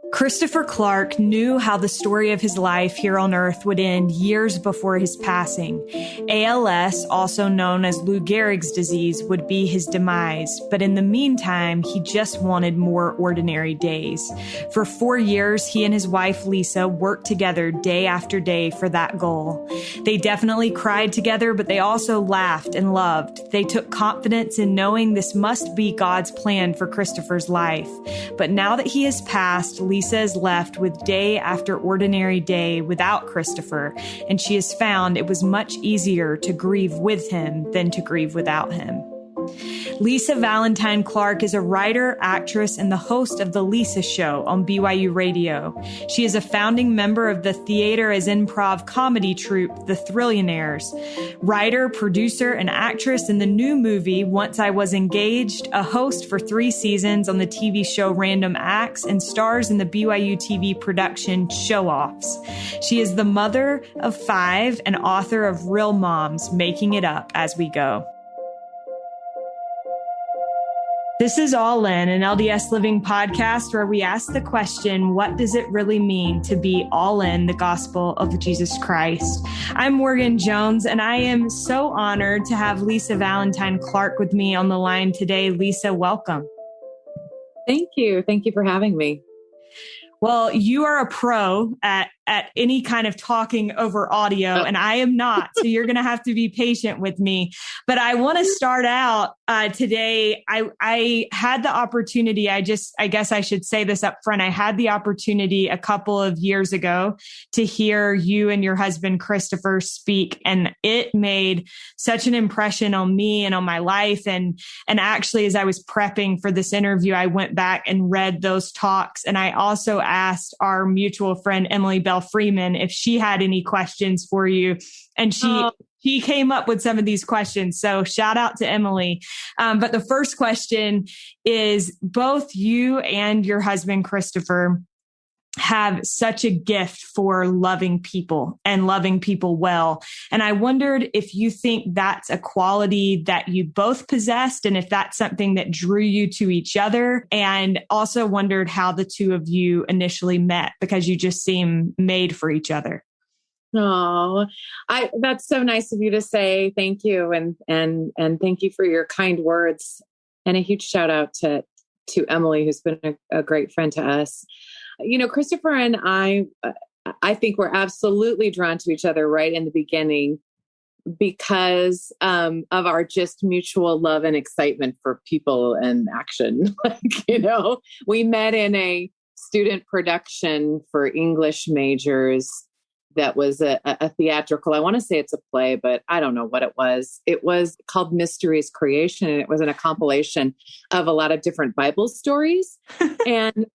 Christopher Clark knew how the story of his life here on Earth would end years before his passing. ALS, also known as Lou Gehrig's disease, would be his demise. But in the meantime, he just wanted more ordinary days. For 4 years, he and his wife, Lisa, worked together day after day for that goal. They definitely cried together, but they also laughed and loved. They took confidence in knowing this must be God's plan for Christopher's life. But now that he has passed, Lisa is left with day after ordinary day without Christopher, and she has found it was much easier to grieve with him than to grieve without him. Lisa Valentine Clark is a writer, actress, and the host of The Lisa Show on BYU Radio. She is a founding member of the theater as improv comedy troupe, The Thrillionaires. Writer, producer, and actress in the new movie, Once I Was Engaged, a host for 3 seasons on the TV show Random Acts, and stars in the BYU TV production Show Offs. She is the mother of 5 and author of Real Moms, Making It Up As We Go. This is All In, an LDS Living podcast where we ask the question, what does it really mean to be all in the gospel of Jesus Christ? I'm Morgan Jones, and I am so honored to have Lisa Valentine Clark with me on the line today. Lisa, welcome. Thank you. Thank you for having me. Well, you are a pro at any kind of talking over audio, and I am not. So you're going to have to be patient with me. But I want to start out today. I had the opportunity. I guess I should say this up front. I had the opportunity a couple of years ago to hear you and your husband, Christopher, speak. And it made such an impression on me and on my life. And actually, as I was prepping for this interview, I went back and read those talks. And I also asked our mutual friend, Emily Bell Freeman, if she had any questions for you. And she came up with some of these questions. So shout out to Emily. But the first question is, both you and your husband, Christopher, have such a gift for loving people and loving people well. And I wondered if you think that's a quality that you both possessed and if that's something that drew you to each other, and also wondered how the two of you initially met, because you just seem made for each other. Oh, that's so nice of you to say. Thank you. And thank you for your kind words, and a huge shout out to Emily, who's been a great friend to us. You know, Christopher and I think we're absolutely drawn to each other right in the beginning because of our just mutual love and excitement for people and action. We met in a student production for English majors that was a theatrical. I want to say it's a play, but I don't know what it was. It was called Mysteries Creation, and it was in a compilation of a lot of different Bible stories. And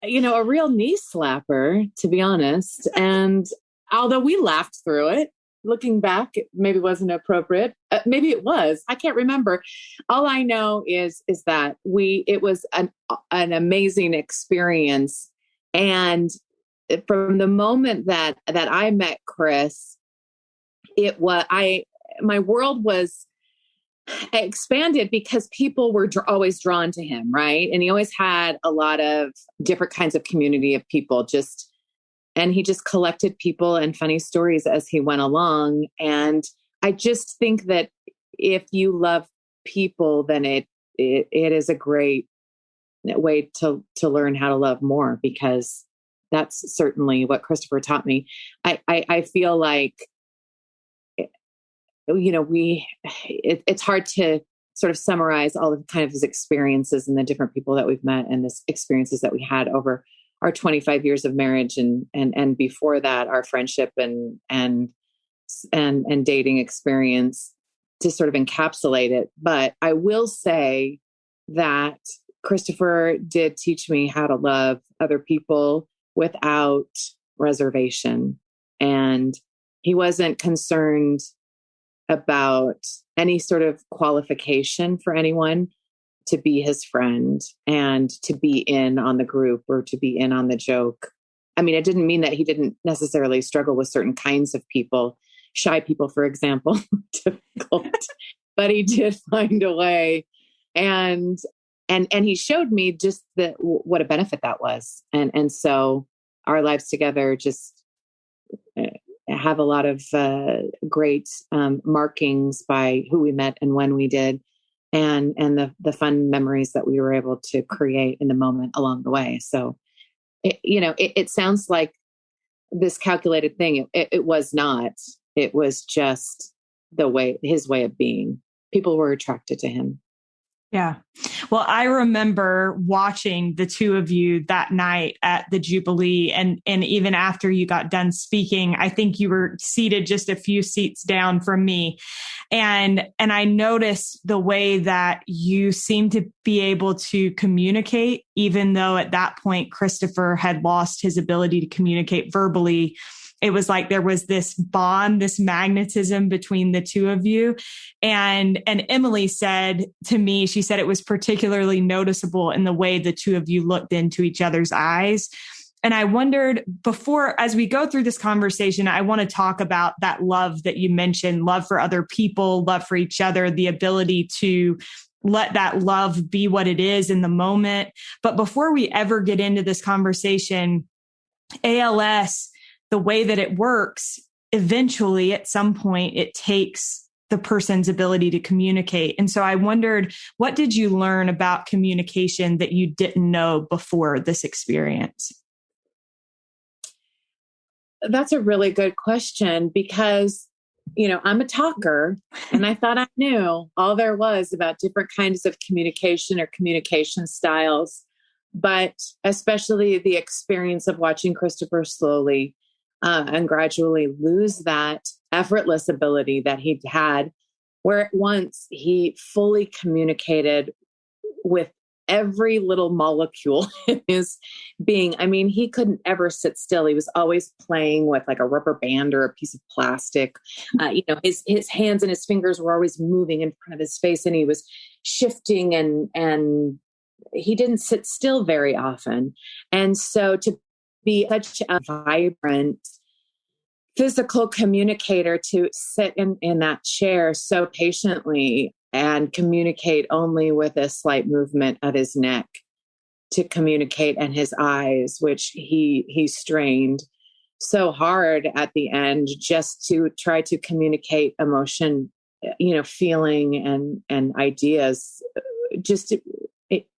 a real knee slapper, to be honest. And although we laughed through it, looking back, it maybe wasn't appropriate. Maybe it was. I can't remember. All I know is that it was an amazing experience. And from the moment that I met Chris, my world was expanded because people were always drawn to him, right? And he always had a lot of different kinds of community of people, and he just collected people and funny stories as he went along. And I just think that if you love people, then it is a great way to learn how to love more, because that's certainly what Christopher taught me. I feel like it's hard to sort of summarize all of kind of his experiences and the different people that we've met and the experiences that we had over our 25 years of marriage and before that, our friendship and dating experience, to sort of encapsulate it. But I will say that Christopher did teach me how to love other people without reservation. And he wasn't concerned about any sort of qualification for anyone to be his friend and to be in on the group or to be in on the joke. I mean, it didn't mean that he didn't necessarily struggle with certain kinds of people, shy people, for example, difficult, but he did find a way. And and he showed me just what a benefit that was. And so our lives together just have a lot of great markings by who we met and when we did, and the fun memories that we were able to create in the moment along the way. So, it sounds like this calculated thing. It was not. It was just his way of being. People were attracted to him. Yeah. Well, I remember watching the two of you that night at the Jubilee. And even after you got done speaking, I think you were seated just a few seats down from me. And I noticed the way that you seemed to be able to communicate, even though at that point, Christopher had lost his ability to communicate verbally. It was like there was this bond, this magnetism between the two of you. And Emily said to me, she said it was particularly noticeable in the way the two of you looked into each other's eyes. And I wondered as we go through this conversation, I want to talk about that love that you mentioned, love for other people, love for each other, the ability to let that love be what it is in the moment. But before we ever get into this conversation, ALS, the way that it works, eventually at some point, it takes the person's ability to communicate. And so I wondered, what did you learn about communication that you didn't know before this experience? That's a really good question because, I'm a talker and I thought I knew all there was about different kinds of communication or communication styles. But especially the experience of watching Christopher slowly and gradually lose that effortless ability that he'd had, where at once he fully communicated with every little molecule in his being. I mean, he couldn't ever sit still. He was always playing with like a rubber band or a piece of plastic. His hands and his fingers were always moving in front of his face, and he was shifting and he didn't sit still very often. And so to be such a vibrant physical communicator, to sit in that chair so patiently and communicate only with a slight movement of his neck to communicate, and his eyes, which he strained so hard at the end just to try to communicate emotion, feeling and ideas.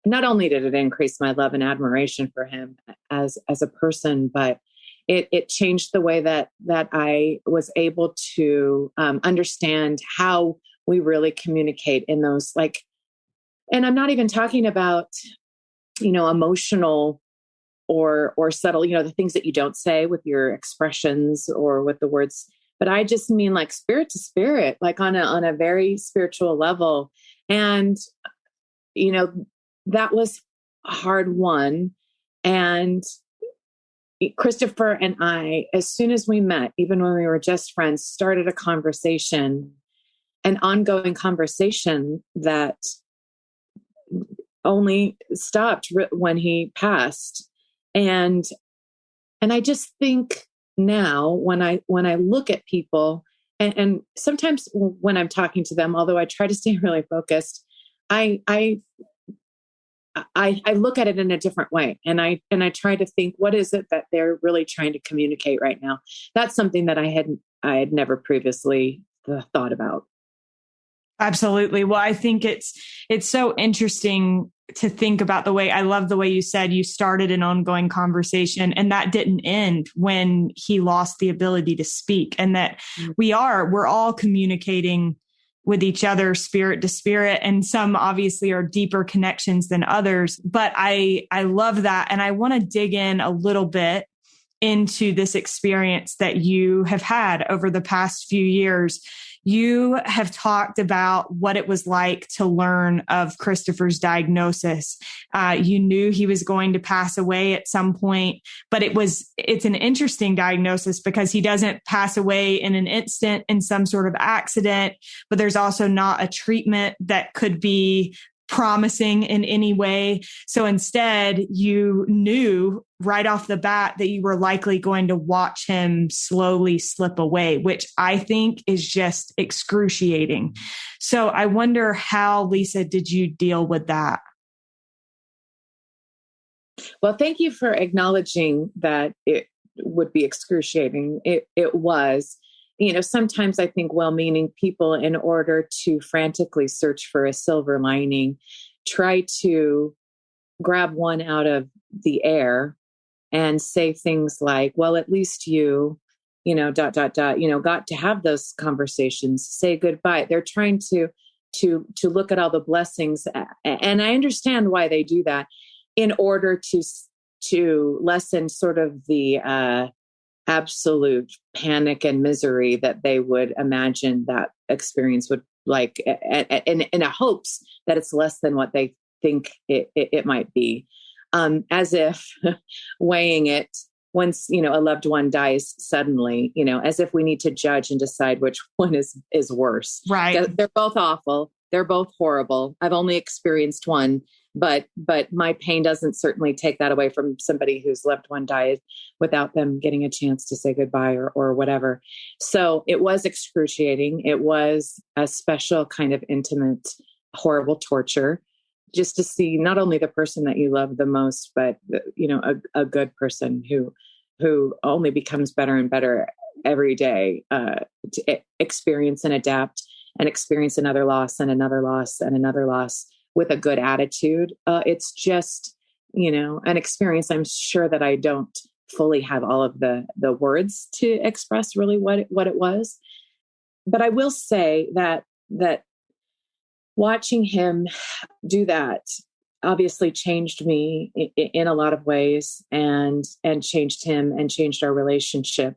Not only did it increase my love and admiration for him as a person, but it changed the way that I was able to understand how we really communicate in those, and I'm not even talking about, emotional or subtle, the things that you don't say with your expressions or with the words, but I just mean like spirit to spirit, like on a very spiritual level. And, that was a hard one. And Christopher and I, as soon as we met, even when we were just friends, started a conversation, an ongoing conversation that only stopped when he passed. And I just think now when I look at people, and sometimes when I'm talking to them, although I try to stay really focused, I look at it in a different way, and I try to think, what is it that they're really trying to communicate right now? That's something that I had never previously thought about. Absolutely. Well, I think it's so interesting to think about I love the way you said you started an ongoing conversation, and that didn't end when he lost the ability to speak, and that we're all communicating with each other, spirit to spirit. And some obviously are deeper connections than others. But I love that. And I want to dig in a little bit into this experience that you have had over the past few years. You have talked about what it was like to learn of Christopher's diagnosis. You knew he was going to pass away at some point, but it's an interesting diagnosis because he doesn't pass away in an instant in some sort of accident, but there's also not a treatment that could be promising in any way. So instead, you knew right off the bat that you were likely going to watch him slowly slip away, which I think is just excruciating. So I wonder how, Lisa, did you deal with that? Well, thank you for acknowledging that it would be excruciating. It was. Sometimes I think well-meaning people, in order to frantically search for a silver lining, try to grab one out of the air and say things like, well, at least dot, dot, dot, got to have those conversations, say goodbye. They're trying to look at all the blessings. And I understand why they do that, in order to lessen sort of the absolute panic and misery that they would imagine that experience would like, in a hopes that it's less than what they think it might be. As if weighing it once, a loved one dies suddenly, as if we need to judge and decide which one is worse. Right. They're both awful. They're both horrible. I've only experienced one, but my pain doesn't certainly take that away from somebody whose loved one died without them getting a chance to say goodbye or whatever. So it was excruciating. It was a special kind of intimate, horrible torture, just to see not only the person that you love the most, but a good person who only becomes better and better every day, to experience and adapt and experience another loss and another loss and another loss with a good attitude. It's just, an experience. I'm sure that I don't fully have all of the words to express really what it was. But I will say that watching him do that obviously changed me in a lot of ways, and changed him and changed our relationship.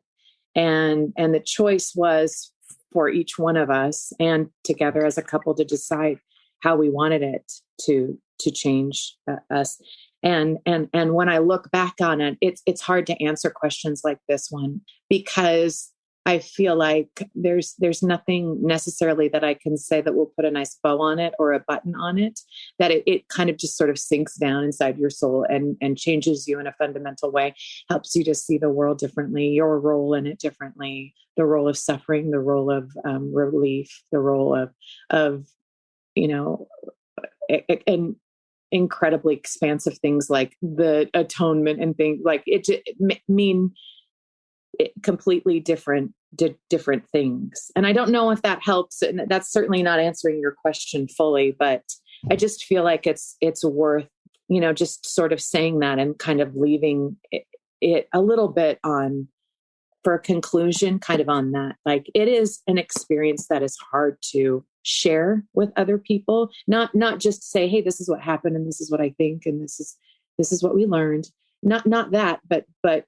And the choice was for each one of us and together as a couple to decide how we wanted it to change us. And when I look back on it, it's hard to answer questions like this one, because I feel like there's nothing necessarily that I can say that will put a nice bow on it or a button on it, that it kind of just sort of sinks down inside your soul and changes you in a fundamental way, helps you to see the world differently, your role in it differently, the role of suffering, the role of relief, the role of and incredibly expansive things like the atonement and things like it mean completely different things. And I don't know if that helps. And that's certainly not answering your question fully, but I just feel like it's worth, just sort of saying that and kind of leaving it a little bit on for a conclusion, kind of on that. Like, it is an experience that is hard to share with other people, not just say, hey, this is what happened and this is what I think and this is what we learned. Not that, but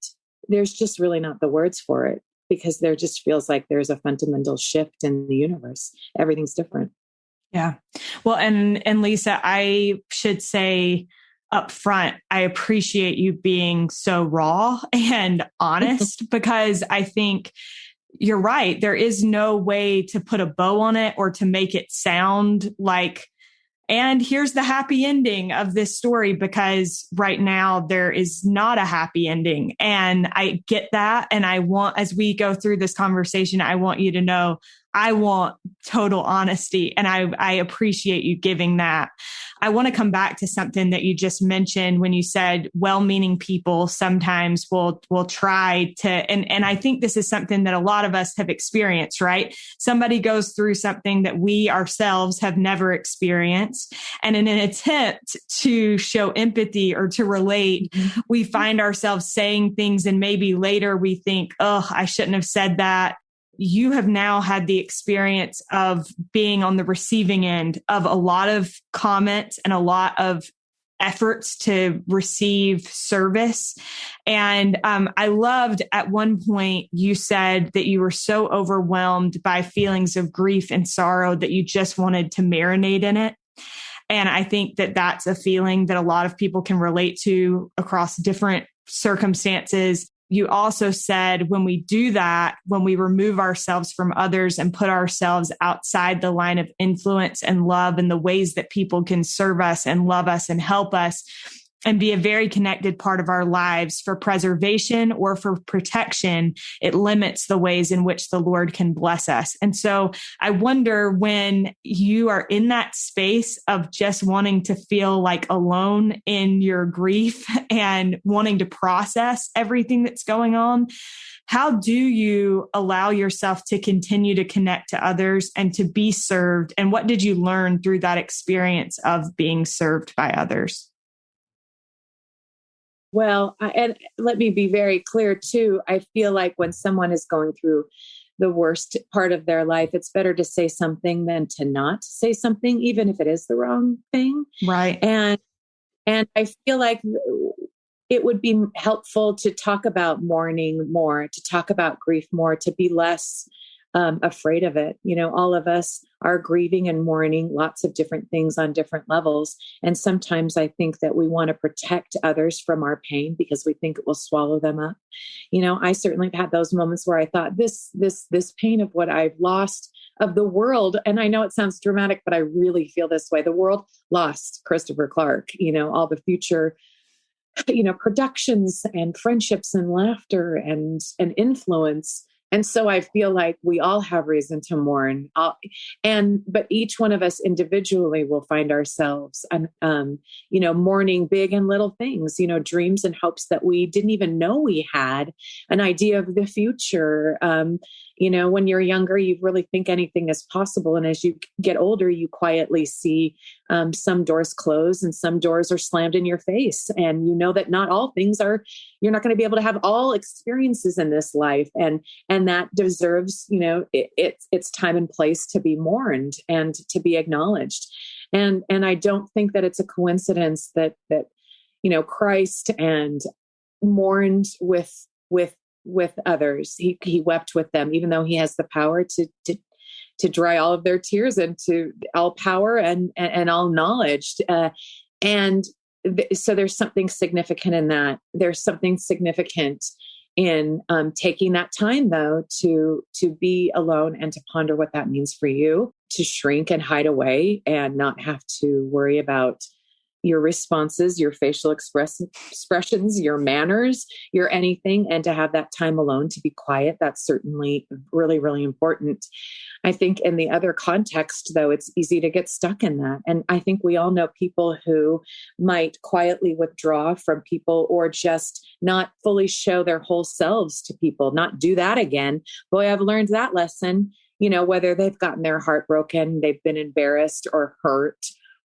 there's just really not the words for it, because there just feels like there's a fundamental shift in the universe. Everything's different. Yeah. Well, and Lisa, I should say up front, I appreciate you being so raw and honest, because I think you're right. There is no way to put a bow on it or to make it sound like, and here's the happy ending of this story, because right now there is not a happy ending. And I get that. And I want, as we go through this conversation, I want you to know I want total honesty. And I appreciate you giving that. I want to come back to something that you just mentioned when you said well-meaning people sometimes will try to, and I think this is something that a lot of us have experienced, right? Somebody goes through something that we ourselves have never experienced. And in an attempt to show empathy or to relate, we find ourselves saying things, and maybe later we think, oh, I shouldn't have said that. You have now had the experience of being on the receiving end of a lot of comments and a lot of efforts to receive service. And I loved at one point you said that you were so overwhelmed by feelings of grief and sorrow that you just wanted to marinate in it. And I think that that's a feeling that a lot of people can relate to across different circumstances. You also said when we do that, when we remove ourselves from others and put ourselves outside the line of influence and love and the ways that people can serve us and love us and help us, and be a very connected part of our lives for preservation or for protection, it limits the ways in which the Lord can bless us. And so I wonder, when you are in that space of just wanting to feel like alone in your grief and wanting to process everything that's going on, how do you allow yourself to continue to connect to others and to be served? And what did you learn through that experience of being served by others? Well, and let me be very clear too. I feel like when someone is going through the worst part of their life, it's better to say something than to not say something, even if it is the wrong thing. Right. And I feel like it would be helpful to talk about mourning more, to talk about grief more, to be less afraid of it. You know, all of us are grieving and mourning lots of different things on different levels. And sometimes I think that we want to protect others from our pain because we think it will swallow them up. You know, I certainly have had those moments where I thought this pain of what I've lost of the world. And I know it sounds dramatic, but I really feel this way. The world lost Christopher Clark, you know, all the future, you know, productions and friendships and laughter and influence. And so I feel like we all have reason to mourn, but each one of us individually will find ourselves, you know, mourning big and little things, you know, dreams and hopes that we didn't even know we had, an idea of the future. You know, when you're younger, you really think anything is possible. And as you get older, you quietly see some doors close and some doors are slammed in your face. And you know that not all things are, you're not going to be able to have all experiences in this life. And that deserves, you know, it's time and place to be mourned and to be acknowledged. And I don't think that it's a coincidence that, you know, Christ and mourned with others. He wept with them, even though he has the power to dry all of their tears and to all power and all knowledge. So there's something significant in that. There's something significant in taking that time, though, to be alone and to ponder what that means for you, to shrink and hide away and not have to worry about your responses, your facial expressions, your manners, your anything, and to have that time alone to be quiet. That's certainly really, really important. I think in the other context, though, it's easy to get stuck in that. And I think we all know people who might quietly withdraw from people or just not fully show their whole selves to people, not do that again. Boy, I've learned that lesson, you know, whether they've gotten their heart broken, they've been embarrassed or hurt,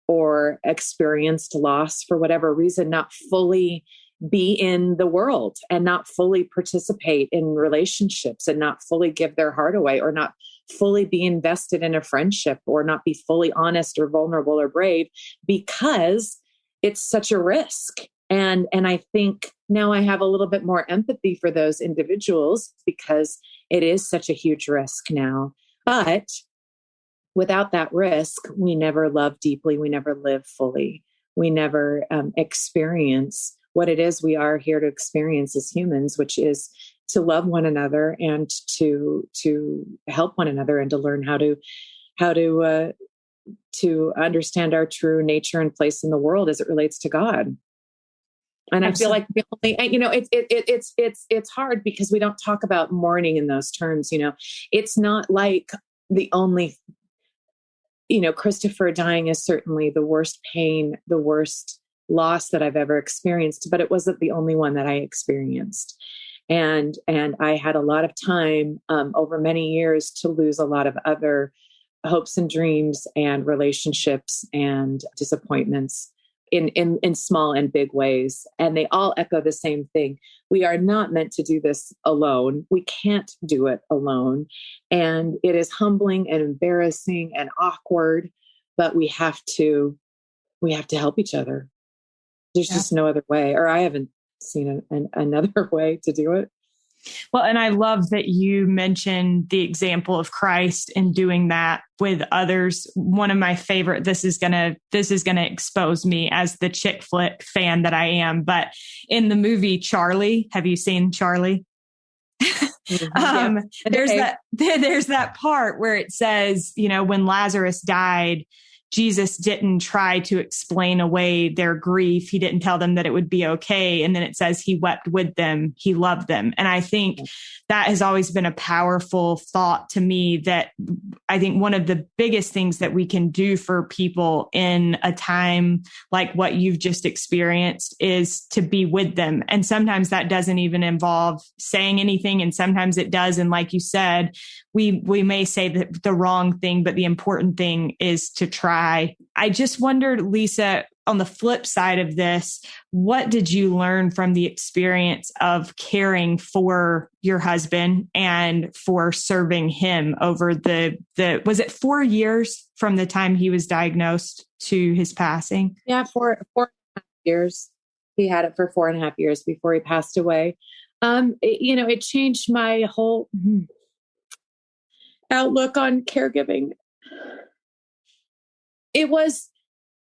or experienced loss for whatever reason, not fully be in the world and not fully participate in relationships and not fully give their heart away or not fully be invested in a friendship or not be fully honest or vulnerable or brave because it's such a risk. And I think now I have a little bit more empathy for those individuals because it is such a huge risk now. But without that risk, we never love deeply. We never live fully. We never experience what it is we are here to experience as humans, which is to love one another and to help one another and to learn how to understand our true nature and place in the world as it relates to God. And I feel like the only, you know, it's hard because we don't talk about mourning in those terms. You know, it's not like the only. You know, Christopher dying is certainly the worst pain, the worst loss that I've ever experienced, but it wasn't the only one that I experienced. And I had a lot of time over many years to lose a lot of other hopes and dreams and relationships and disappointments in small and big ways. And they all echo the same thing. We are not meant to do this alone. We can't do it alone. And it is humbling and embarrassing and awkward, but we have to help each other. There's just no other way, or I haven't seen another way to do it. Well, and I love that you mentioned the example of Christ in doing that with others. One of my favorite, this is going to expose me as the chick flick fan that I am. But in the movie Charlie, have you seen Charlie? There's that part where it says, you know, when Lazarus died, Jesus didn't try to explain away their grief. He didn't tell them that it would be okay. And then it says he wept with them. He loved them. And I think that has always been a powerful thought to me, that I think one of the biggest things that we can do for people in a time like what you've just experienced is to be with them. And sometimes that doesn't even involve saying anything. And sometimes it does. And like you said, we may say the wrong thing, but the important thing is to try. I just wondered, Lisa, on the flip side of this, what did you learn from the experience of caring for your husband and for serving him over was it 4 years from the time he was diagnosed to his passing? Yeah, 4.5 years. He had it for 4.5 years before he passed away. It changed my whole outlook on caregiving. It was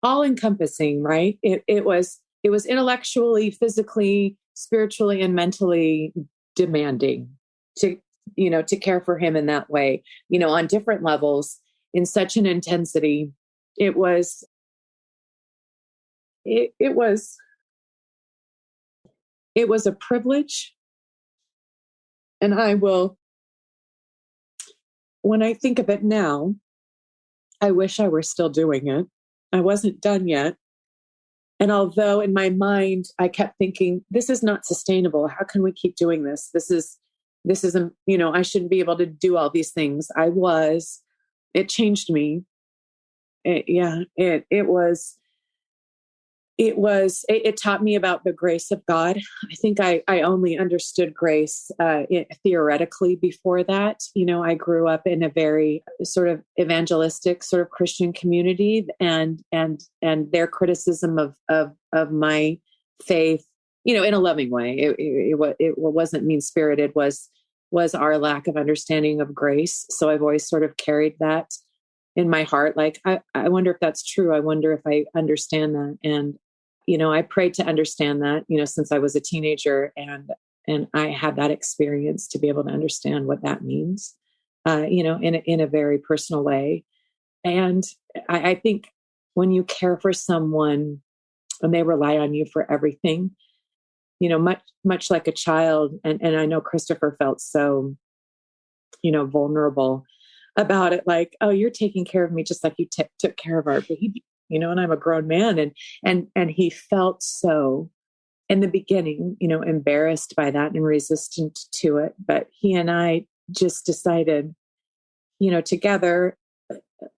all encompassing, right? It was intellectually, physically, spiritually, and mentally demanding to care for him in that way, on different levels, in such an intensity. It was a privilege. And when I think of it now, I wish I were still doing it. I wasn't done yet. And although in my mind, I kept thinking, this is not sustainable. How can we keep doing this? This is, I shouldn't be able to do all these things. It changed me. It taught me about the grace of God. I think I only understood grace theoretically before that. I grew up in a very sort of evangelistic sort of Christian community, and their criticism of my faith, in a loving way. It wasn't mean-spirited, was our lack of understanding of grace. So I've always sort of carried that in my heart. Like, I wonder if that's true. I wonder if I understand that. And I prayed to understand that, since I was a teenager, and I had that experience to be able to understand what that means, in a very personal way. And I think when you care for someone and they rely on you for everything, much like a child, and I know Christopher felt so, vulnerable about it. Like, oh, you're taking care of me just like you took care of our baby. And I'm a grown man, and he felt so in the beginning, embarrassed by that and resistant to it. But he and I just decided, together,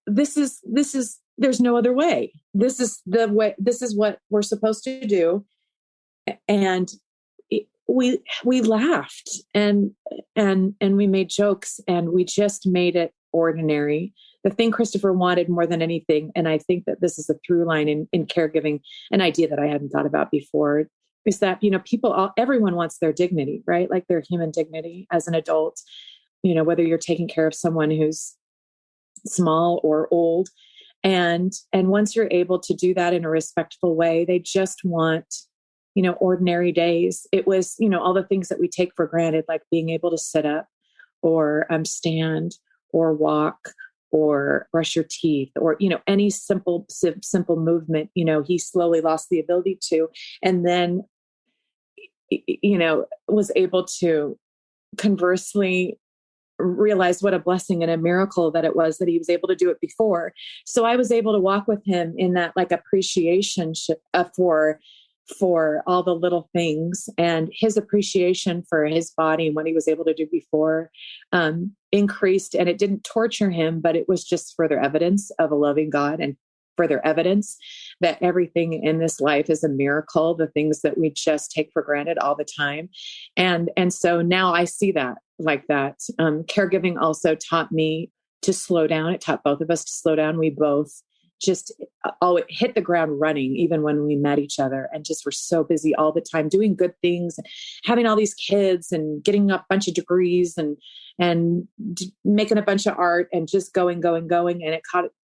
there's no other way. This is the way, this is what we're supposed to do. And we laughed and we made jokes, and we just made it ordinary. The thing Christopher wanted more than anything, and I think that this is a through line in caregiving, an idea that I hadn't thought about before, is that, everyone wants their dignity, right? Like their human dignity as an adult, whether you're taking care of someone who's small or old. And once you're able to do that in a respectful way, they just want, ordinary days. It was, all the things that we take for granted, like being able to sit up or stand or walk or brush your teeth, or, any simple movement, he slowly lost the ability to, and then, was able to conversely realize what a blessing and a miracle that it was that he was able to do it before. So I was able to walk with him in that like appreciation for all the little things, and his appreciation for his body and what he was able to do before increased. And it didn't torture him, but it was just further evidence of a loving God, and further evidence that everything in this life is a miracle, the things that we just take for granted all the time. And so now I see that like that. Caregiving also taught me to slow down. It taught both of us to slow down. We both just hit the ground running, even when we met each other, and just were so busy all the time doing good things, and having all these kids, and getting a bunch of degrees, and making a bunch of art, and just going. And it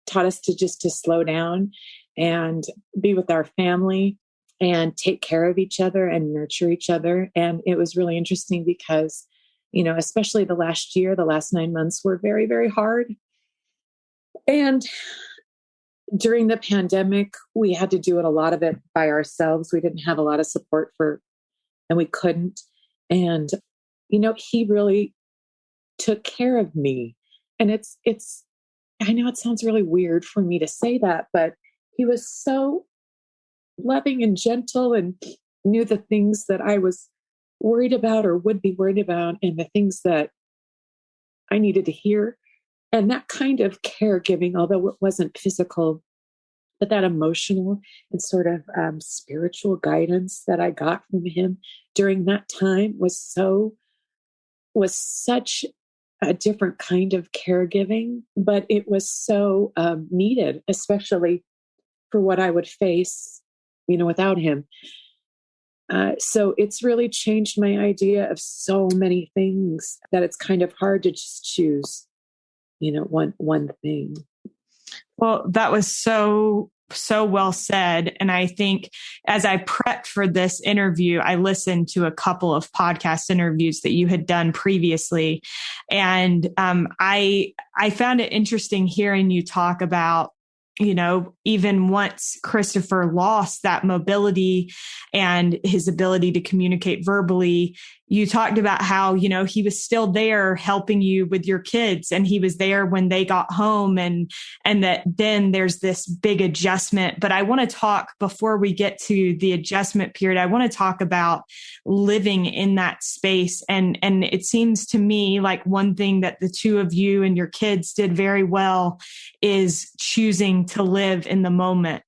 taught us to slow down and be with our family and take care of each other and nurture each other. And it was really interesting because, especially the last 9 months were very, very hard. And during the pandemic, we had to do a lot of it by ourselves. We didn't have a lot of support and we couldn't. And, he really took care of me. And I know it sounds really weird for me to say that, but he was so loving and gentle and knew the things that I was worried about or would be worried about and the things that I needed to hear. And that kind of caregiving, although it wasn't physical, but that emotional and sort of spiritual guidance that I got from him during that time was such a different kind of caregiving, but it was so needed, especially for what I would face, without him. So it's really changed my idea of so many things that it's kind of hard to just choose, one thing. Well, that was so well said. And I think as I prepped for this interview, I listened to a couple of podcast interviews that you had done previously. And I found it interesting hearing you talk about, even once Christopher lost that mobility and his ability to communicate verbally, you talked about how, he was still there helping you with your kids, and he was there when they got home, and that then there's this big adjustment. But I want to talk, before we get to the adjustment period, I want to talk about living in that space. And it seems to me like one thing that the two of you and your kids did very well is choosing to live in the moment.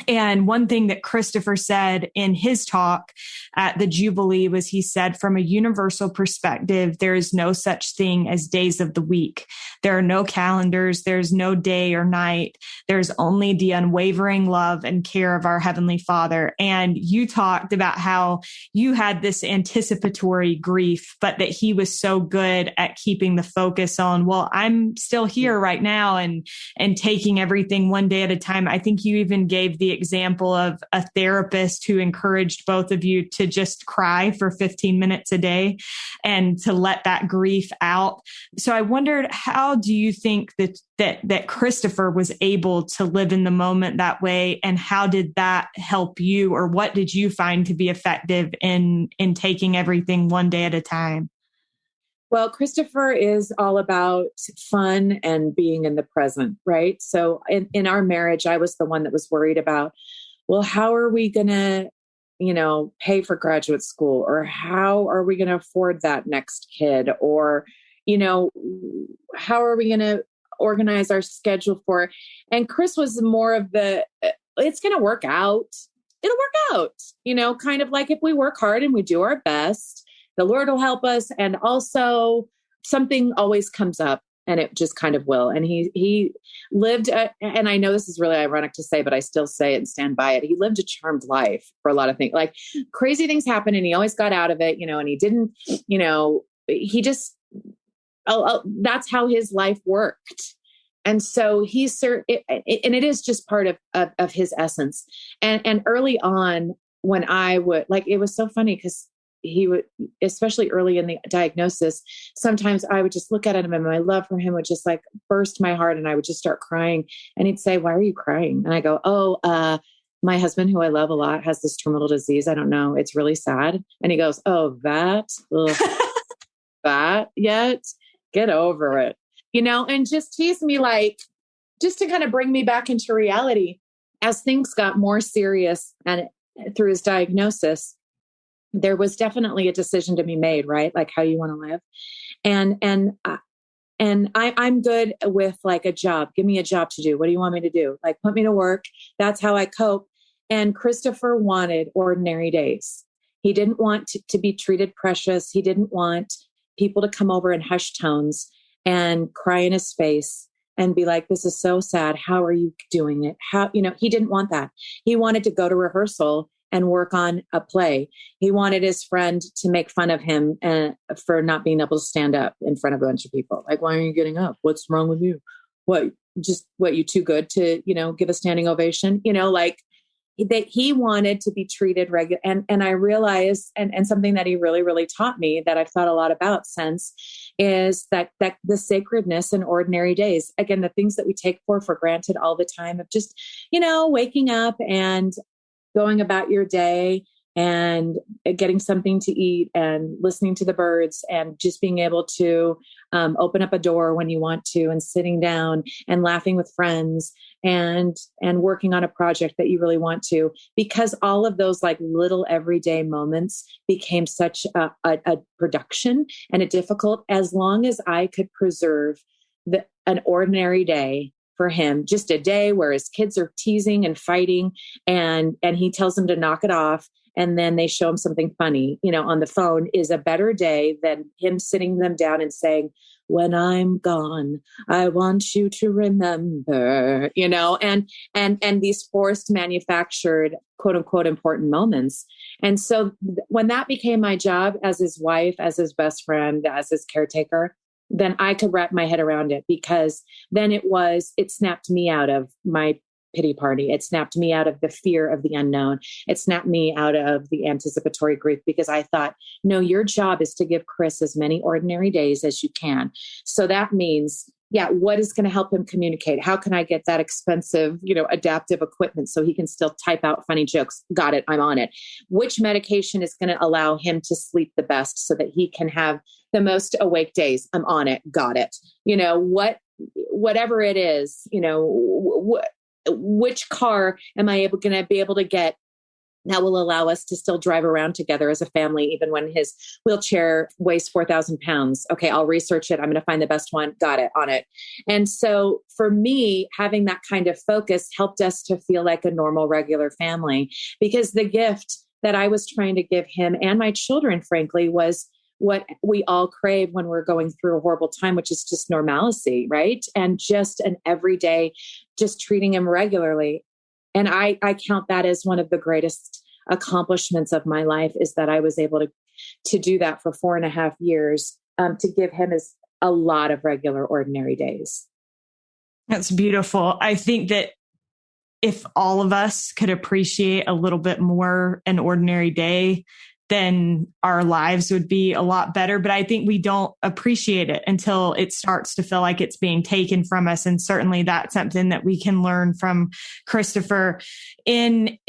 And one thing that Christopher said in his talk at the Jubilee was, he said, from a universal perspective, there is no such thing as days of the week. There are no calendars. There's no day or night. There's only the unwavering love and care of our Heavenly Father. And you talked about how you had this anticipatory grief, but that he was so good at keeping the focus on, well, I'm still here right now, and taking everything one day at a time. I think you even gave the example of a therapist who encouraged both of you to just cry for 15 minutes a day and to let that grief out. So I wondered, how do you think that Christopher was able to live in the moment that way? And how did that help you, or what did you find to be effective in taking everything one day at a time? Well, Christopher is all about fun and being in the present, right? So in our marriage, I was the one that was worried about, well, how are we going to, pay for graduate school? Or how are we going to afford that next kid? Or, how are we going to organize our schedule for it? And Chris was more of it's going to work out. It'll work out, kind of like if we work hard and we do our best, the Lord will help us. And also something always comes up, and it just kind of will. And he lived, and I know this is really ironic to say, but I still say it and stand by it. He lived a charmed life for a lot of things. Like crazy things happened and he always got out of it, and he didn't, he just, that's how his life worked. And so and it is just part of his essence. And early on, when I would, like, it was so funny because he would, especially early in the diagnosis, sometimes I would just look at him and my love for him would just like burst my heart, and I would just start crying. And he'd say, "Why are you crying?" And I go, my husband, who I love a lot, has this terminal disease. I don't know. It's really sad. And he goes, "Oh, that? Ugh, that yet? Get over it." And just tease me, like, just to kind of bring me back into reality. As things got more serious and through his diagnosis, there was definitely a decision to be made, right? Like how you want to live. And I'm good with like a job. Give me a job to do. What do you want me to do? Like, put me to work. That's how I cope. And Christopher wanted ordinary days. He didn't want to be treated precious. He didn't want people to come over in hushed tones and cry in his face and be like, "This is so sad. How are you doing it?" He didn't want that. He wanted to go to rehearsal and work on a play. He wanted his friend to make fun of him for not being able to stand up in front of a bunch of people. Like, "Why aren't you getting up? What's wrong with you? What, you too good to, give a standing ovation?" Like that he wanted to be treated regular. And I realized, and something that he really, really taught me that I've thought a lot about since is that the sacredness in ordinary days, again, the things that we take for granted all the time of just, waking up and going about your day and getting something to eat and listening to the birds and just being able to open up a door when you want to and sitting down and laughing with friends and working on a project that you really want to, because all of those like little everyday moments became such a production and a difficult, as long as I could preserve an ordinary day for him, just a day where his kids are teasing and fighting and he tells them to knock it off. And then they show him something funny, on the phone, is a better day than him sitting them down and saying, when I'm gone, I want you to remember, and these forced manufactured, quote unquote, important moments. And so when that became my job as his wife, as his best friend, as his caretaker, then I could wrap my head around it, because then it snapped me out of my pity party. It snapped me out of the fear of the unknown. It snapped me out of the anticipatory grief, because I thought, no, your job is to give Chris as many ordinary days as you can. So that means, what is going to help him communicate? How can I get that expensive, adaptive equipment so he can still type out funny jokes? Got it. I'm on it. Which medication is going to allow him to sleep the best so that he can have the most awake days? I'm on it. Got it. Whatever it is, which car am I going to be able to get that will allow us to still drive around together as a family, even when his wheelchair weighs 4,000 pounds? Okay, I'll research it. I'm going to find the best one. Got it, on it. And so for me, having that kind of focus helped us to feel like a normal, regular family, because the gift that I was trying to give him and my children, frankly, was what we all crave when we're going through a horrible time, which is just normalcy, right? And just an everyday, just treating him regularly. And I count that as one of the greatest accomplishments of my life, is that I was able to do that for 4.5 years, to give him a lot of regular, ordinary days. That's beautiful. I think that if all of us could appreciate a little bit more an ordinary day, then our lives would be a lot better. But I think we don't appreciate it until it starts to feel like it's being taken from us. And certainly that's something that we can learn from Christopher. In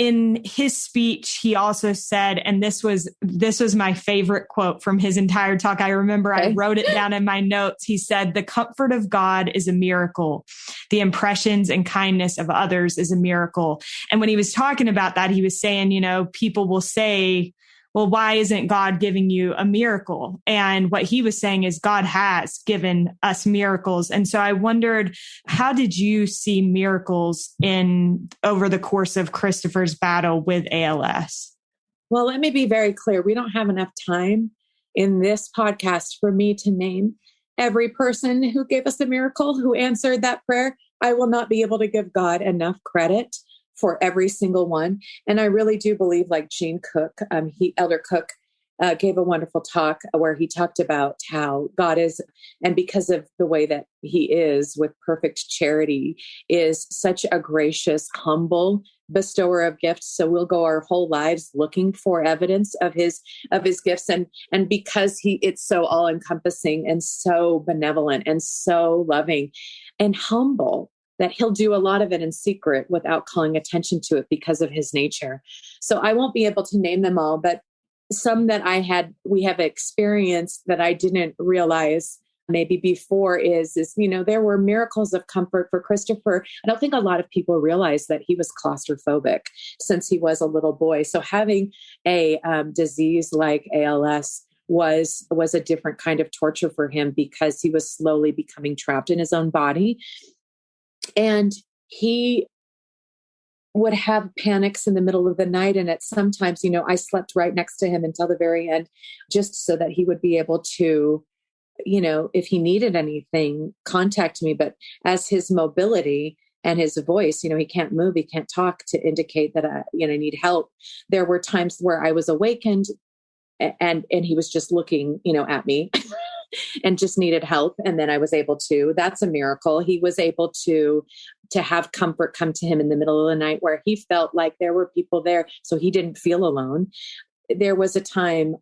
his speech, he also said, and this was my favorite quote from his entire talk. I remember I wrote it down in my notes. He said, "The comfort of God is a miracle. The impressions and kindness of others is a miracle." And when he was talking about that, he was saying, people will say, well, why isn't God giving you a miracle? And what he was saying is God has given us miracles. And so I wondered, how did you see miracles over the course of Christopher's battle with ALS? Well, let me be very clear. We don't have enough time in this podcast for me to name every person who gave us a miracle, who answered that prayer. I will not be able to give God enough credit for every single one. And I really do believe, like Gene Cook, Elder Cook, gave a wonderful talk where he talked about how God is, and because of the way that he is with perfect charity, is such a gracious, humble bestower of gifts. So we'll go our whole lives looking for evidence of his gifts. And because it's so all encompassing and so benevolent and so loving and humble, that he'll do a lot of it in secret without calling attention to it because of his nature. So I won't be able to name them all, but some that we have experienced that I didn't realize maybe before is, there were miracles of comfort for Christopher. I don't think a lot of people realize that he was claustrophobic since he was a little boy. So having a disease like ALS was a different kind of torture for him, because he was slowly becoming trapped in his own body. And he would have panics in the middle of the night. And sometimes, I slept right next to him until the very end, just so that he would be able to, if he needed anything, contact me. But as his mobility and his voice, he can't move, he can't talk to indicate that I need help. There were times where I was awakened and he was just looking, at me. and just needed help. And then I was able to, that's a miracle. He was able to have comfort come to him in the middle of the night where he felt like there were people there. So he didn't feel alone. There was a time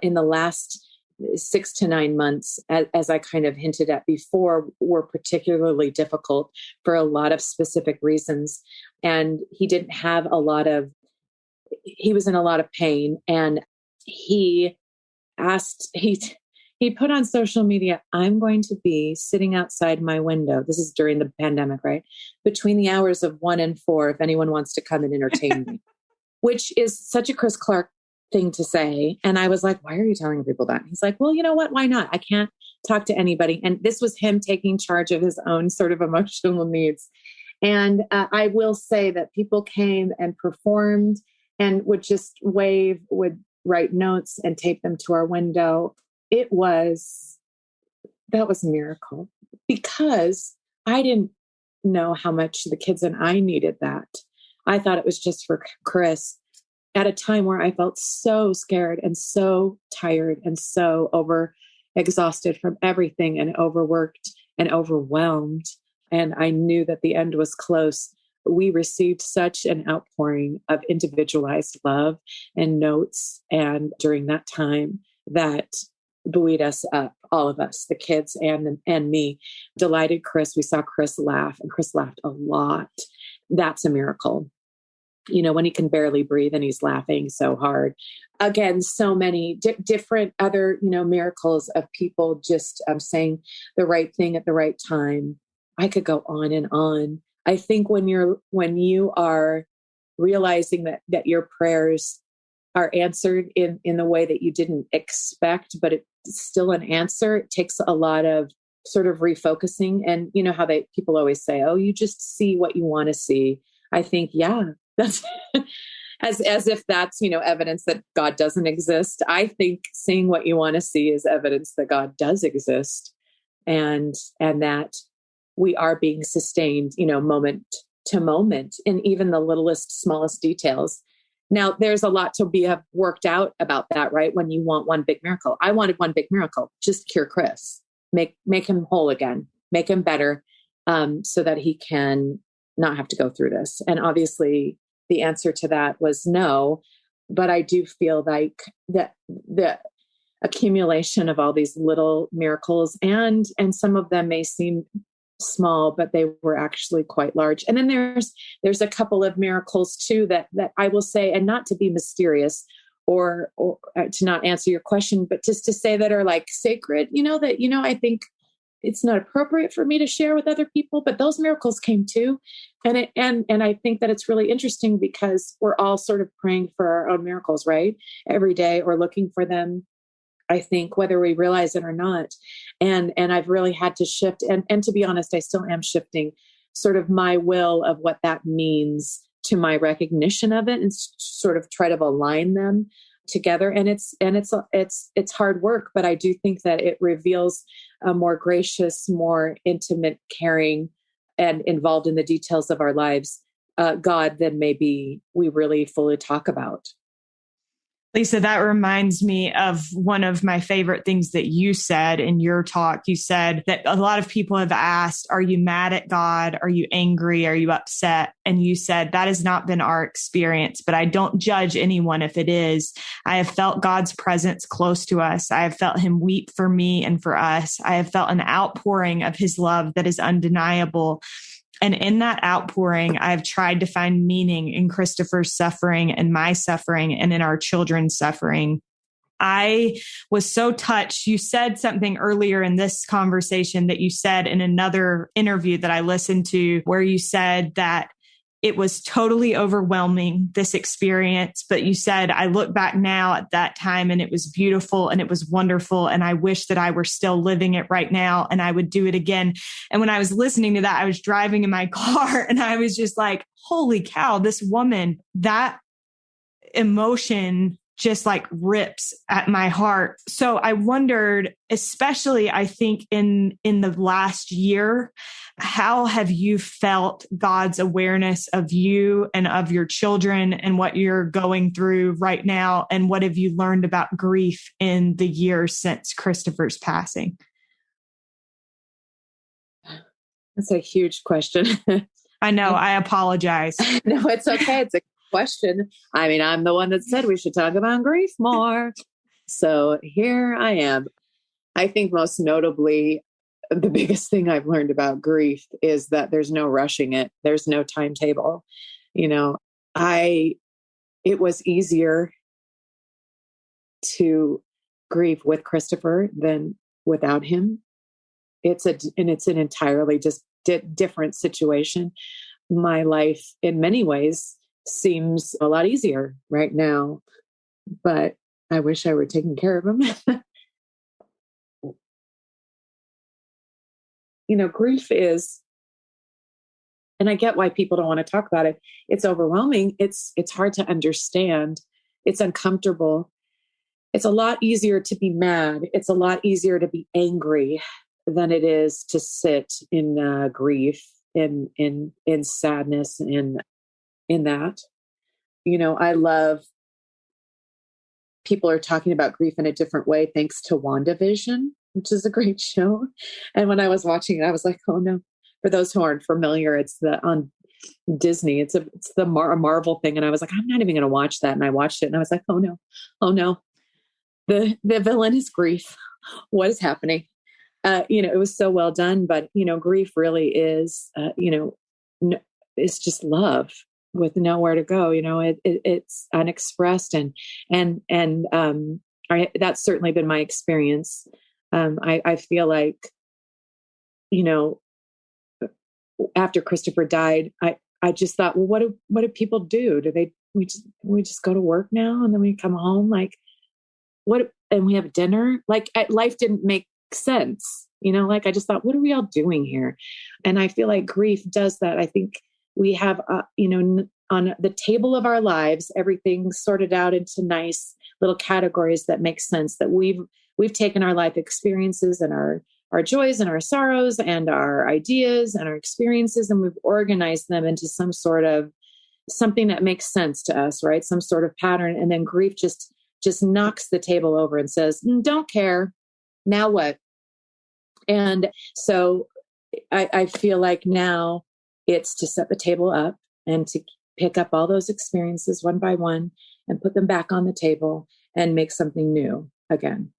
in the last 6 to 9 months, as I kind of hinted at before, were particularly difficult for a lot of specific reasons. And he was in a lot of pain. And he put on social media, I'm going to be sitting outside my window. This is during the pandemic, right? Between the hours of 1 and 4, if anyone wants to come and entertain me, which is such a Chris Clark thing to say. And I was like, why are you telling people that? He's like, well, you know what? Why not? I can't talk to anybody. And this was him taking charge of his own sort of emotional needs. And I will say that people came and performed and would just wave, would write notes and tape them to our window. That was a miracle because I didn't know how much the kids and I needed that. I thought it was just for Chris at a time where I felt so scared and so tired and so exhausted from everything and overworked and overwhelmed. And I knew that the end was close. We received such an outpouring of individualized love and notes. And during that time that buoyed us up, all of us, the kids and me, delighted Chris. We saw Chris laugh, and Chris laughed a lot. That's a miracle. When he can barely breathe and he's laughing so hard. Again, so many different other, miracles of people just saying the right thing at the right time. I could go on and on. I think when you are realizing that your prayers are answered in the way that you didn't expect, but it's still an answer, it takes a lot of sort of refocusing. And you know how people always say, oh, you just see what you want to see. I think, yeah, that's as if that's, evidence that God doesn't exist. I think seeing what you want to see is evidence that God does exist and that we are being sustained, moment to moment in even the littlest, smallest details. Now, there's a lot to have worked out about that, right? When you want one big miracle. I wanted one big miracle, just cure Chris, make him whole again, make him better, so that he can not have to go through this. And obviously the answer to that was no, but I do feel like that the accumulation of all these little miracles and some of them may seem small, but they were actually quite large. And then there's a couple of miracles too that I will say, and not to be mysterious or to not answer your question, but just to say that are like sacred, I think it's not appropriate for me to share with other people, but those miracles came too. And I think that it's really interesting because we're all sort of praying for our own miracles, right? Every day or looking for them, I think, whether we realize it or not. And I've really had to shift. And to be honest, I still am shifting sort of my will of what that means to my recognition of it and sort of try to align them together. And it's hard work, but I do think that it reveals a more gracious, more intimate, caring, and involved in the details of our lives, God than maybe we really fully talk about. Lisa, that reminds me of one of my favorite things that you said in your talk. You said that a lot of people have asked, are you mad at God? Are you angry? Are you upset? And you said that has not been our experience, but I don't judge anyone if it is. I have felt God's presence close to us. I have felt him weep for me and for us. I have felt an outpouring of his love that is undeniable. And in that outpouring, I've tried to find meaning in Christopher's suffering and my suffering and in our children's suffering. I was so touched. You said something earlier in this conversation that you said in another interview that I listened to, where you said that it was totally overwhelming, this experience. But you said, I look back now at that time and it was beautiful and it was wonderful. And I wish that I were still living it right now and I would do it again. And when I was listening to that, I was driving in my car and I was just like, holy cow, this woman, that emotion just like rips at my heart. So I wondered, especially I think in the last year, how have you felt God's awareness of you and of your children and what you're going through right now? And what have you learned about grief in the years since Christopher's passing? That's a huge question. I know. I apologize. No, it's okay. It's a question. I mean, I'm the one that said we should talk about grief more. So here I am. I think most notably, the biggest thing I've learned about grief is that there's no rushing it. There's no timetable. You know, it was easier to grieve with Christopher than without him. It's an entirely just different situation. My life in many ways seems a lot easier right now, but I wish I were taking care of him. Grief is, and I get why people don't want to talk about it. It's overwhelming. It's hard to understand. It's uncomfortable. It's a lot easier to be mad. It's a lot easier to be angry than it is to sit in grief, in sadness, in that. I love people are talking about grief in a different way thanks to WandaVision, which is a great show. And when I was watching it, I was like, oh no. For those who aren't familiar, it's on Disney. It's a Marvel thing. And I was like, I'm not even going to watch that. And I watched it and I was like, oh no. The villain is grief. What is happening? It was so well done, but, grief really is, it's just love with nowhere to go. It's unexpressed that's certainly been my experience. I feel like, after Christopher died, I just thought, well, what do people do? We just go to work now and then we come home? Like and we have dinner? Like life didn't make sense. I just thought, what are we all doing here? And I feel like grief does that. I think we have, on the table of our lives, everything sorted out into nice little categories that make sense, that we've taken our life experiences and our joys and our sorrows and our ideas and our experiences, and we've organized them into some sort of something that makes sense to us, right? Some sort of pattern. And then grief just knocks the table over and says, don't care. Now what? And so I feel like now it's to set the table up and to pick up all those experiences one by one and put them back on the table and make something new again,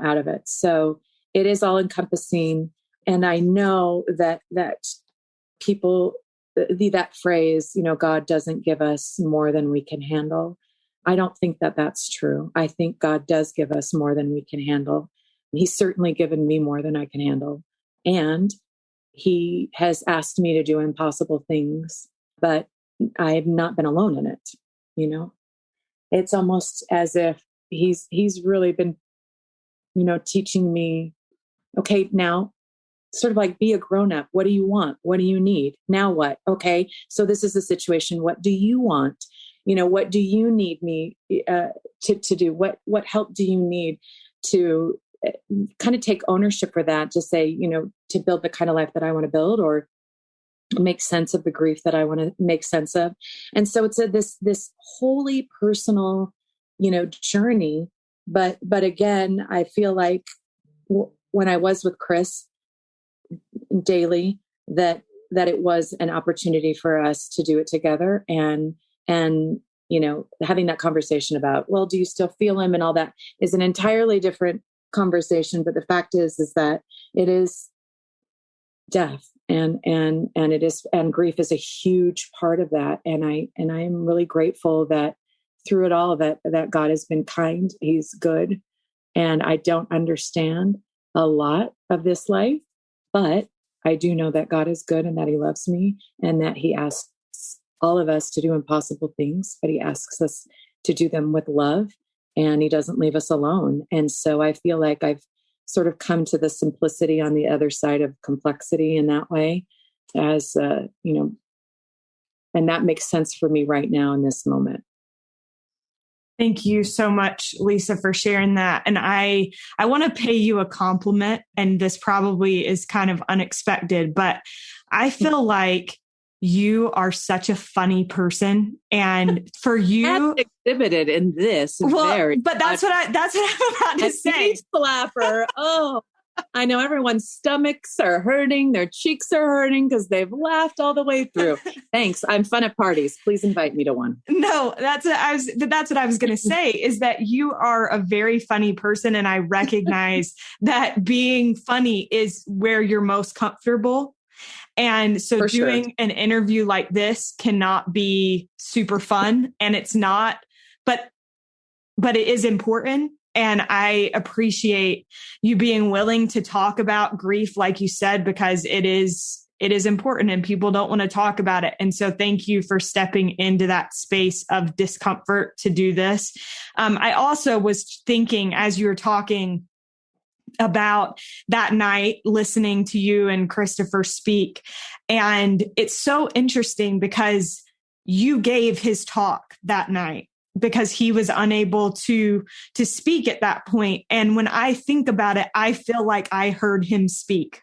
out of it. So it is all encompassing. And I know that people, that phrase, God doesn't give us more than we can handle. I don't think that that's true. I think God does give us more than we can handle. He's certainly given me more than I can handle. And he has asked me to do impossible things, but I have not been alone in it. It's almost as if he's really been, teaching me, okay, now sort of like be a grown-up. What do you want? What do you need? Now what? Okay, so this is the situation. What do you want? What do you need me to do? What help do you need to kind of take ownership for that? To say, to build the kind of life that I want to build, or make sense of the grief that I want to make sense of. And so it's this wholly personal, journey. But again, I feel like when I was with Chris daily, that it was an opportunity for us to do it together, and having that conversation about, well, do you still feel him, and all that is an entirely different conversation. But the fact is that it is death, and it is, and grief is a huge part of that. And I am really grateful that through it all, that God has been kind. He's good. And I don't understand a lot of this life, but I do know that God is good and that he loves me, and that he asks all of us to do impossible things, but he asks us to do them with love, and he doesn't leave us alone. And so I feel like I've sort of come to the simplicity on the other side of complexity in that way, as, and that makes sense for me right now in this moment. Thank you so much, Lisa, for sharing that. And I want to pay you a compliment, and this probably is kind of unexpected, but I feel like you are such a funny person. And for you, that's exhibited in this. But that's what I'm about to say. Slapper. Oh, I know everyone's stomachs are hurting. Their cheeks are hurting because they've laughed all the way through. Thanks. I'm fun at parties. Please invite me to one. No, that's what I was going to say, is that you are a very funny person. And I recognize that being funny is where you're most comfortable. And so doing an interview like this cannot be super fun, and it's not, but it is important. And I appreciate you being willing to talk about grief, like you said, because it is important and people don't want to talk about it. And so thank you for stepping into that space of discomfort to do this. I also was thinking, as you were talking about that night, listening to you and Christopher speak, and it's so interesting because you gave his talk that night, because he was unable to speak at that point. And when I think about it, I feel like I heard him speak.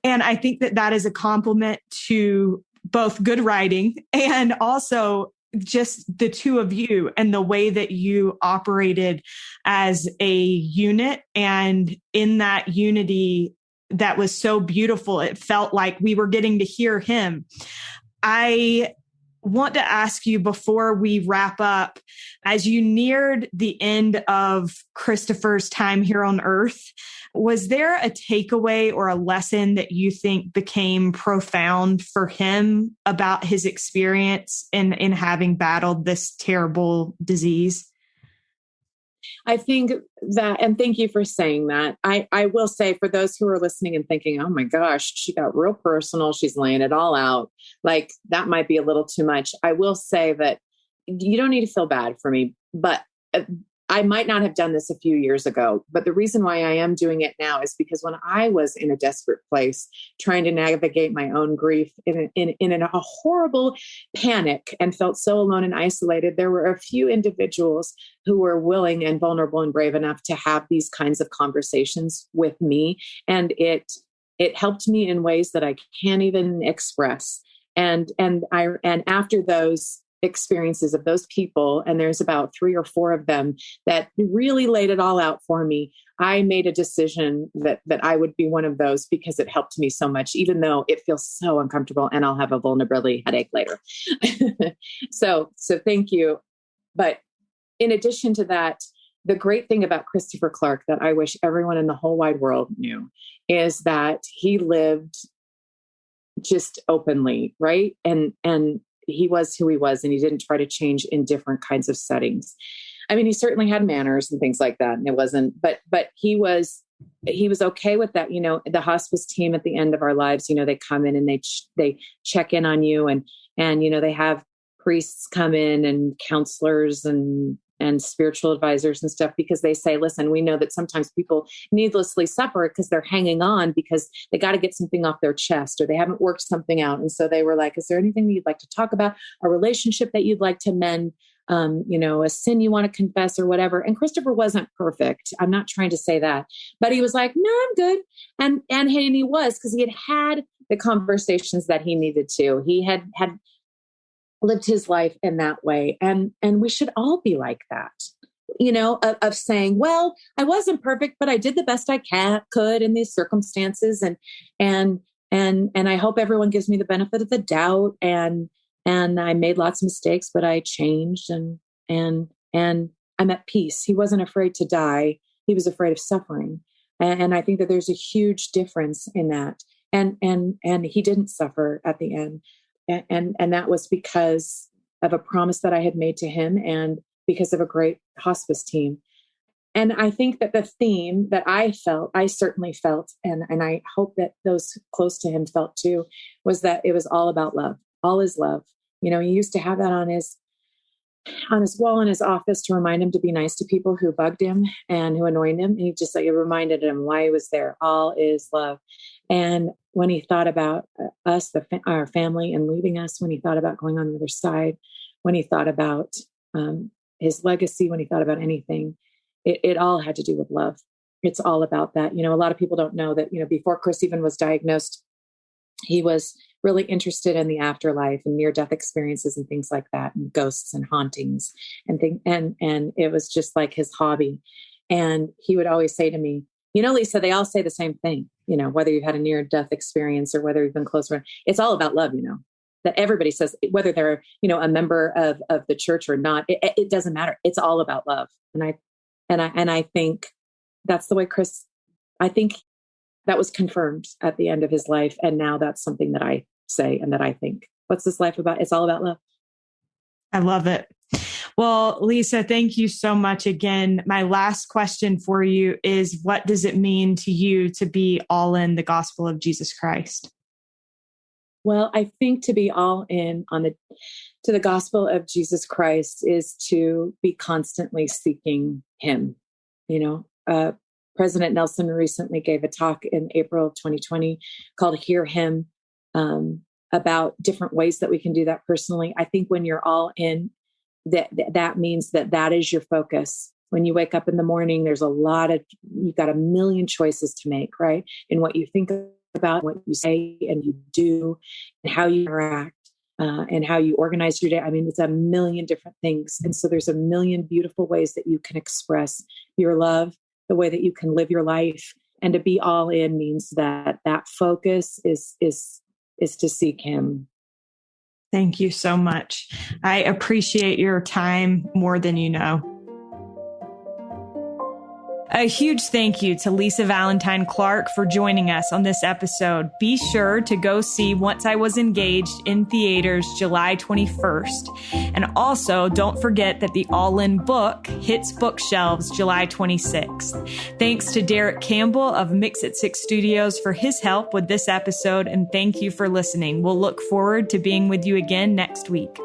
And I think that is a compliment to both good writing and also just the two of you and the way that you operated as a unit. And in that unity, that was so beautiful. It felt like we were getting to hear him. I want to ask you, before we wrap up, as you neared the end of Christopher's time here on Earth, was there a takeaway or a lesson that you think became profound for him about his experience in having battled this terrible disease? I think that, and thank you for saying that. I will say, for those who are listening and thinking, oh my gosh, she got real personal, she's laying it all out, like that might be a little too much. I will say that you don't need to feel bad for me, but I might not have done this a few years ago, but the reason why I am doing it now is because when I was in a desperate place, trying to navigate my own grief in a horrible panic and felt so alone and isolated, there were a few individuals who were willing and vulnerable and brave enough to have these kinds of conversations with me. And it helped me in ways that I can't even express. And after those experiences of those people, and there's about 3 or 4 of them that really laid it all out for me, I made a decision that I would be one of those, because it helped me so much, even though it feels so uncomfortable and I'll have a vulnerability headache later. So thank you. But in addition to that, the great thing about Christopher Clark that I wish everyone in the whole wide world knew is that he lived just openly, right? And he was who he was, and he didn't try to change in different kinds of settings. I mean, he certainly had manners and things like that, and it wasn't, but he was okay with that. You know, the hospice team at the end of our lives, you know, they come in and they check in on you, and you know, they have priests come in and counselors and spiritual advisors and stuff, because they say, listen, we know that sometimes people needlessly suffer because they're hanging on because they got to get something off their chest or they haven't worked something out. And so they were like, is there anything that you'd like to talk about? A relationship that you'd like to mend? You know, a sin you want to confess or whatever. And Christopher wasn't perfect. I'm not trying to say that, but he was like, no, I'm good. And he was, because he had the conversations that he needed to. He had lived his life in that way. And we should all be like that, you know, of saying, well, I wasn't perfect, but I did the best I could in these circumstances. And I hope everyone gives me the benefit of the doubt. And I made lots of mistakes, but I changed and I'm at peace. He wasn't afraid to die. He was afraid of suffering. And I think that there's a huge difference in that. And he didn't suffer at the end. And that was because of a promise that I had made to him and because of a great hospice team. And I think that the theme that I certainly felt, and I hope that those close to him felt too, was that it was all about love. All is love. You know, he used to have that on his wall in his office to remind him to be nice to people who bugged him and who annoyed him. And he just like, it reminded him why he was there. All is love. And when he thought about us, our family, and leaving us, when he thought about going on the other side, when he thought about his legacy, when he thought about anything, it all had to do with love. It's all about that. A lot of people don't know that, before Chris even was diagnosed, he was really interested in the afterlife and near-death experiences and things like that, and ghosts and hauntings and it was just like his hobby. And he would always say to me, Lisa, they all say the same thing, whether you've had a near-death experience or whether you've been close to, it's all about love, that everybody says, whether they're, a member of the church or not, it doesn't matter. It's all about love. And I think that's the way Chris, I think that was confirmed at the end of his life. And now that's something that I say and that I think. What's this life about? It's all about love. I love it. Well, Lisa, thank you so much again. My last question for you is, what does it mean to you to be all in the gospel of Jesus Christ? Well, I think to be all in to the gospel of Jesus Christ is to be constantly seeking him. President Nelson recently gave a talk in April 2020 called Hear Him, about different ways that we can do that personally. I think when you're all in, that means that is your focus. When you wake up in the morning, you've got a million choices to make, right? In what you think about, what you say and you do, and how you interact, and how you organize your day. I mean, it's a million different things. And so there's a million beautiful ways that you can express your love, the way that you can live your life. And to be all in means that focus is to seek him. Thank you so much. I appreciate your time more than you know. A huge thank you to Lisa Valentine Clark for joining us on this episode. Be sure to go see Once I Was Engaged in theaters July 21st. And also don't forget that the All In book hits bookshelves July 26th. Thanks to Derek Campbell of Mix It 6 Studios for his help with this episode. And thank you for listening. We'll look forward to being with you again next week.